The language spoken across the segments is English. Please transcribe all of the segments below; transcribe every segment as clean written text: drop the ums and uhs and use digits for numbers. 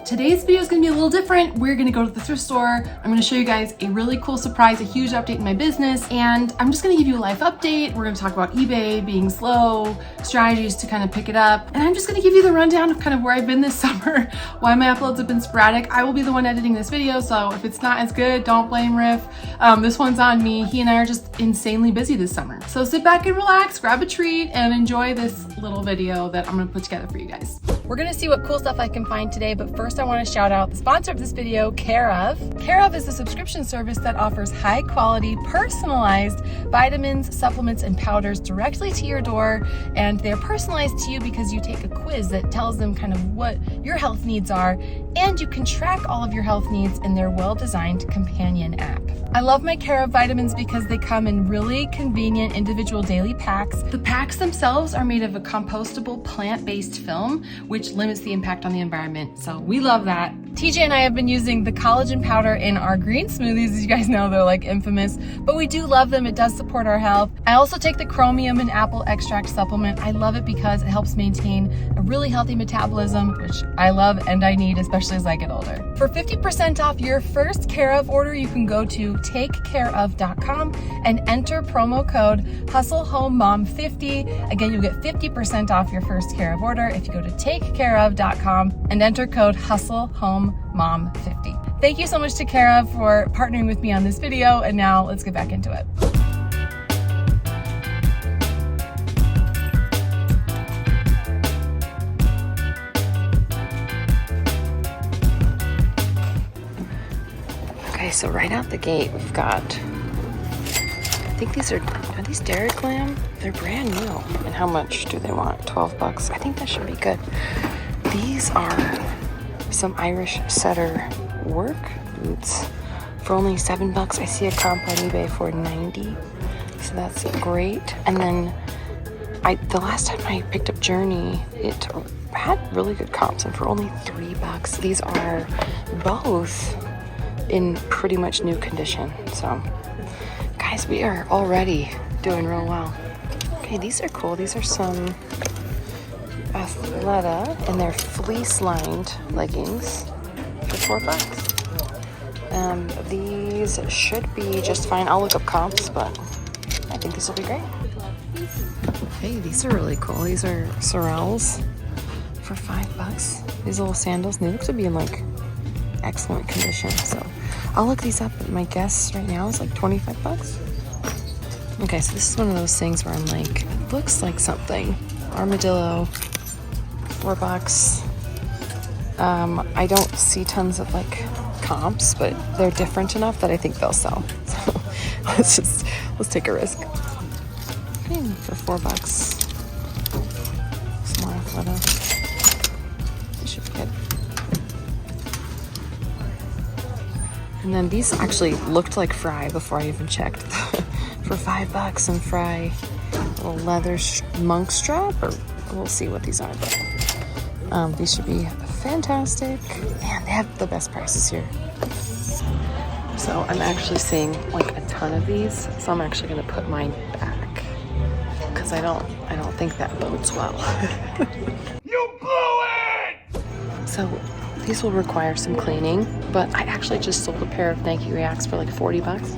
Today's video is gonna be a little different. We're gonna go to the thrift store. I'm gonna show you guys a really cool surprise, a huge update in my business, and I'm just gonna give you a life update. We're gonna talk about eBay being slow, strategies to kind of pick it up, and I'm just gonna give you the rundown of kind of where I've been this summer, why my uploads have been sporadic. I will be the one editing this video, so if it's not as good, don't blame Riff. This one's on me. He and I are just insanely busy this summer. So sit back and relax, grab a treat, and enjoy this little video that I'm gonna put together for you guys. We're gonna see what cool stuff I can find today, but first I wanna shout out the sponsor of this video, Care of. Care of is a subscription service that offers high quality, personalized vitamins, supplements, and powders directly to your door. And they're personalized to you because you take a quiz that tells them kind of what your health needs are, and you can track all of your health needs in their well-designed companion app. I love my Care of vitamins because they come in really convenient individual daily packs. The packs themselves are made of a compostable plant-based film, which limits the impact on the environment. So we love that. TJ and I have been using the collagen powder in our green smoothies. As you guys know, they're like infamous, but we do love them. It does support our health. I also take the chromium and apple extract supplement. I love it because it helps maintain a really healthy metabolism, which I love and I need, especially as I get older. For 50% off your first Care of order, you can go to takecareof.com and enter promo code HustleHomeMom50. Again, you'll get 50% off your first Care of order if you go to takecareof.com and enter code HustleHomeMom50. Thank you so much to Care of for partnering with me on this video, and now let's get back into it. Okay, so right out the gate, we've got, I think these are these Dairy Glam? They're brand new. And how much do they want? 12 bucks. I think that should be good. These are some Irish Setter work boots for only 7 bucks. I see a comp on eBay for 90, so that's great. And then the last time I picked up Journey, it had really good comps, and for only 3 bucks. These are both in pretty much new condition. So guys, we are already doing real well. Okay, these are cool. These are some Athleta, and they're fleece lined leggings for 4 bucks. These should be just fine. I'll look up comps, but I think this will be great. Hey, these are really cool. These are Sorels for 5 bucks. These little sandals, and they look to be in like excellent condition, so I'll look these up. My guess right now is like 25 bucks. Okay, so this is one of those things where I'm like, it looks like something. Armadillo, 4 bucks. I don't see tons of like comps, but they're different enough that I think they'll sell. So let's take a risk. Okay, for 4 bucks. Some more Athleta. This should be good. And then these actually looked like Fry before I even checked. For 5 bucks, some Fry little leather monk strap, or we'll see what these are, but these should be fantastic. Man, they have the best prices here. So I'm actually seeing like a ton of these, so I'm actually gonna put mine back because I don't think that bodes well. You blew it! So these will require some cleaning, but I actually just sold a pair of Nike Reacts for like 40 bucks.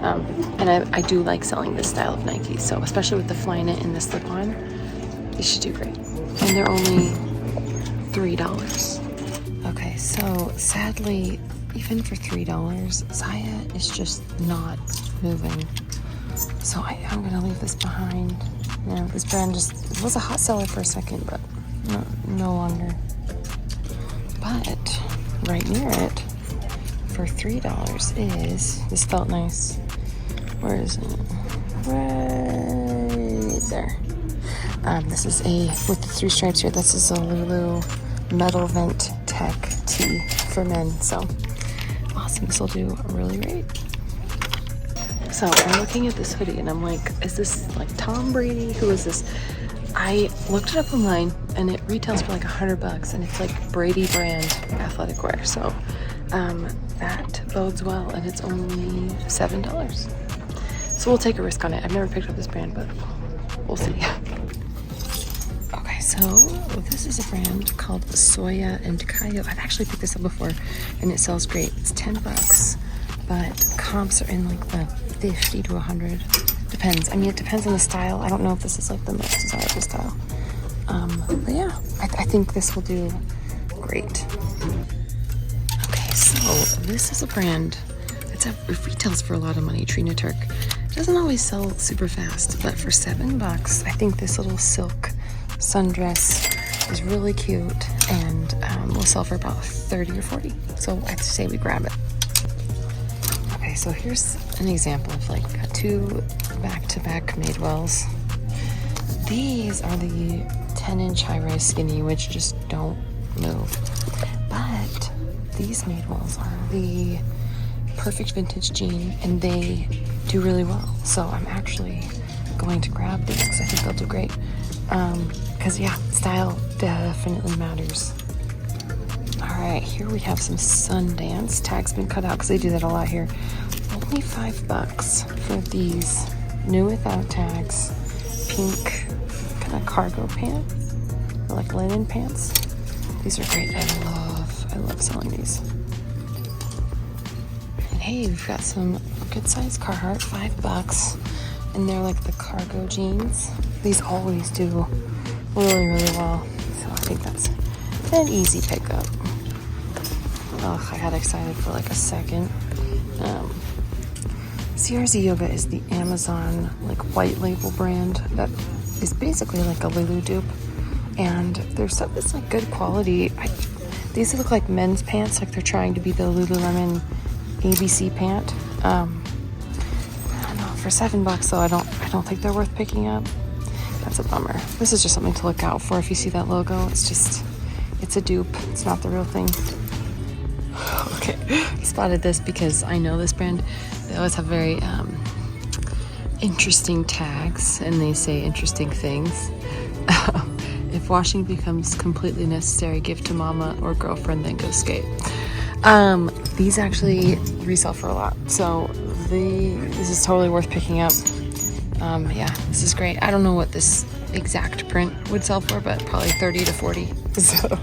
And I do like selling this style of Nikes, so especially with the Flyknit and the slip-on, these should do great. And they're only $3. Okay, so sadly, even for $3, Zaya is just not moving. So I'm gonna leave this behind. You know, this brand it was a hot seller for a second, but no longer. But right near it, for $3 is, this felt nice. Where is it? Right there. This is with the 3 stripes here. This is a Lulu Metal Vent Tech tee for men. So awesome. This will do really great. So I'm looking at this hoodie and I'm like, is this like Tom Brady? Who is this? I looked it up online and it retails for like 100 bucks, and it's like Brady brand athletic wear. So that bodes well, and it's only $7. So we'll take a risk on it. I've never picked up this brand, but we'll see. Okay, So this is a brand called Soya and Kayo. I've actually picked this up before and it sells great. It's 10 bucks, but comps are in like the 50 to 100. Depends. I mean, it depends on the style. I don't know if this is like the most desirable style. But yeah, I think this will do great. Okay, so this is a brand it retails for a lot of money, Trina Turk. It doesn't always sell super fast, but for 7 bucks, I think this little silk sundress is really cute and will sell for about 30 or 40. So I'd say we grab it. Okay, so here's an example of like 2 back-to-back Madewells. These are the 10-inch high-rise skinny, which just don't move. But these Madewells are the perfect vintage jean, and they do really well. So I'm actually going to grab these because I think they'll do great. Because yeah, style definitely matters. All right, here we have some Sundance. Tags been cut out because they do that a lot here. Only 5 bucks for these new without tags, pink kind of cargo pants, or like linen pants. These are great. I love selling these. And hey, we've got some good sized Carhartt, 5 bucks, and they're like the cargo jeans. These always do really, really well. So I think that's an easy pickup. Oh, I got excited for like a second. CRZ Yoga is the Amazon like white label brand that is basically like a Lulu dupe, and their stuff is like good quality. These look like men's pants, like they're trying to be the Lululemon ABC pant. I don't know, for 7 bucks though, I don't think they're worth picking up. That's a bummer. This is just something to look out for if you see that logo. It's a dupe. It's not the real thing. Okay, I spotted this because I know this brand. They always have very interesting tags, and they say interesting things. If washing becomes completely necessary, give to mama or girlfriend, then go skate. These actually resell for a lot, so this is totally worth picking up. Yeah, this is great. I don't know what this exact print would sell for, but probably 30 to 40. So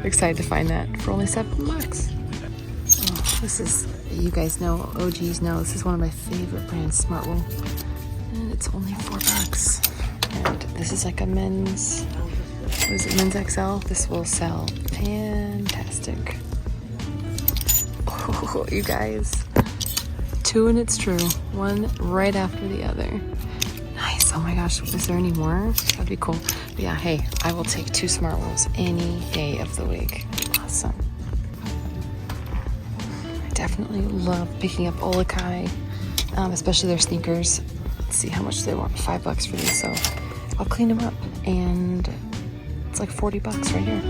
excited to find that for only 7 bucks. Oh, this is, you guys know, OGs know, this is one of my favorite brands, Smartwool. And it's only 4 bucks. And this is like a men's, what is it, men's XL? This will sell fantastic. Oh, you guys. 2 and it's true. One right after the other. Nice. Oh my gosh, is there any more? That'd be cool. But yeah, hey, I will take 2 Smartwools any day of the week. Awesome. I definitely love picking up Olakai, especially their sneakers. Let's see how much they want. 5 bucks for these, so I'll clean them up, and it's like 40 bucks right here.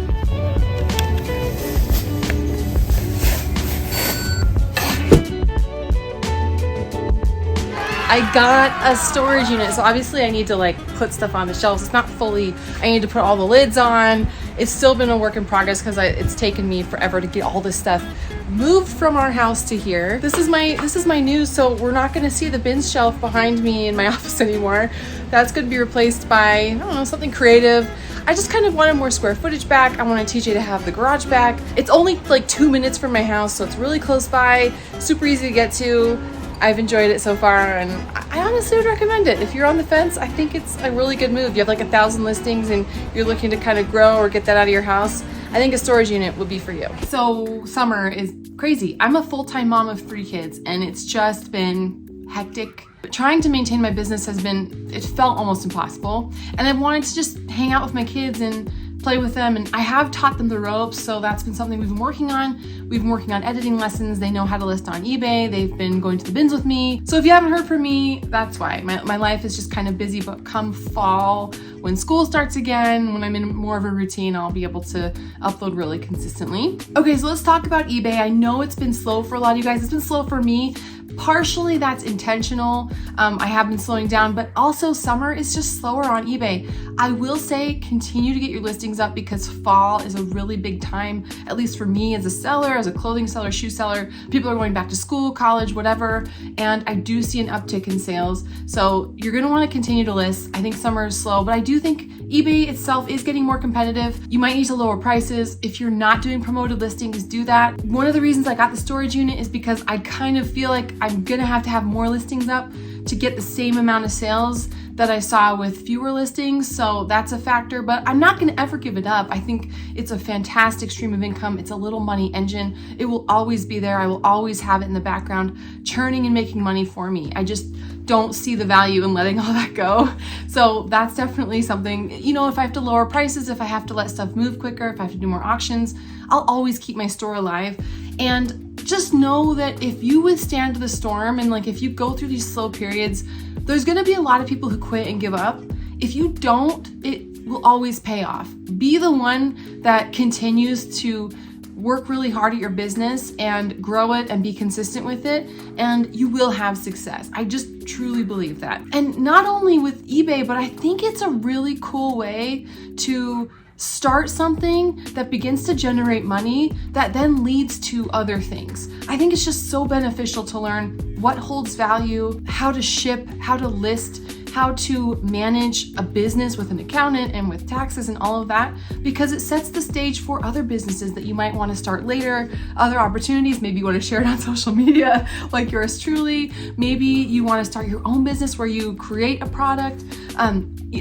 I got a storage unit, so obviously I need to like put stuff on the shelves. It's not fully, I need to put all the lids on. It's still been a work in progress because it's taken me forever to get all this stuff moved from our house to here. This is my new, so we're not gonna see the bins shelf behind me in my office anymore. That's gonna be replaced by, I don't know, something creative. I just kind of wanted more square footage back. I wanted TJ to have the garage back. It's only like 2 minutes from my house, so it's really close by, super easy to get to. I've enjoyed it so far, and I honestly would recommend it. If you're on the fence, I think it's a really good move. You have like 1,000 listings and you're looking to kind of grow or get that out of your house, I think a storage unit would be for you. So summer is crazy. I'm a full-time mom of 3 kids, and it's just been hectic. Trying to maintain my business has been, it felt almost impossible. And I wanted to just hang out with my kids and play with them, and I have taught them the ropes, so that's been something we've been working on. We've been working on editing lessons. They know how to list on eBay. They've been going to the bins with me. So if you haven't heard from me, that's why. My life is just kind of busy, but come fall, when school starts again, when I'm in more of a routine, I'll be able to upload really consistently. Okay, so let's talk about eBay. I know it's been slow for a lot of you guys. It's been slow for me. Partially that's intentional. I have been slowing down, but also summer is just slower on eBay. I will say continue to get your listings up because fall is a really big time, at least for me as a seller, as a clothing seller, shoe seller. People are going back to school, college, whatever, and I do see an uptick in sales. So you're gonna wanna continue to list. I think summer is slow, but I do think eBay itself is getting more competitive. You might need to lower prices. If you're not doing promoted listings, do that. One of the reasons I got the storage unit is because I kind of feel like I'm gonna have to have more listings up to get the same amount of sales that I saw with fewer listings, so that's a factor, but I'm not gonna ever give it up. I think it's a fantastic stream of income. It's a little money engine. It will always be there. I will always have it in the background, churning and making money for me. I just don't see the value in letting all that go. So that's definitely something, you know, if I have to lower prices, if I have to let stuff move quicker, if I have to do more auctions, I'll always keep my store alive. And just know that if you withstand the storm and like if you go through these slow periods, there's gonna be a lot of people who quit and give up. If you don't, it will always pay off. Be the one that continues to work really hard at your business and grow it and be consistent with it, and you will have success. I just truly believe that. And not only with eBay, but I think it's a really cool way to start something that begins to generate money that then leads to other things. I think it's just so beneficial to learn what holds value, how to ship, how to list, how to manage a business with an accountant and with taxes and all of that, because it sets the stage for other businesses that you might want to start later, other opportunities. Maybe you want to share it on social media like yours truly. Maybe you want to start your own business where you create a product.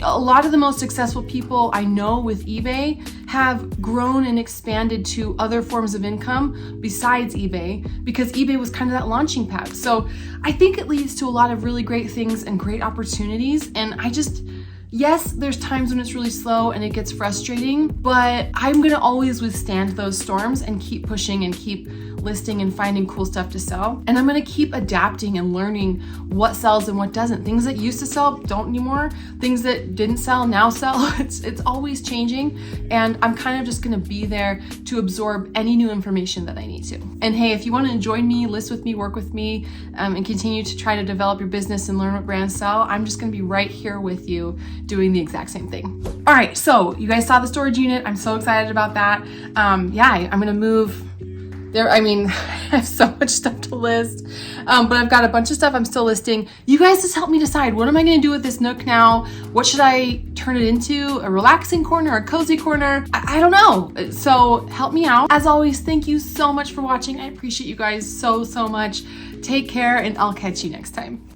A lot of the most successful people I know with eBay have grown and expanded to other forms of income besides eBay, because eBay was kind of that launching pad. So I think it leads to a lot of really great things and great opportunities. And yes, there's times when it's really slow and it gets frustrating, but I'm gonna always withstand those storms and keep pushing and keep listing and finding cool stuff to sell. And I'm gonna keep adapting and learning what sells and what doesn't. Things that used to sell don't anymore. Things that didn't sell now sell. It's always changing. And I'm kind of just gonna be there to absorb any new information that I need to. And hey, if you wanna join me, list with me, work with me, and continue to try to develop your business and learn what brands sell, I'm just gonna be right here with you doing the exact same thing. All right, so you guys saw the storage unit. I'm so excited about that. Yeah, I'm gonna move there. I mean, I have so much stuff to list, but I've got a bunch of stuff I'm still listing. You guys just help me decide, what am I gonna do with this nook now? What should I turn it into? A relaxing corner, a cozy corner? I don't know. So help me out. As always, thank you so much for watching. I appreciate you guys so much. Take care, and I'll catch you next time.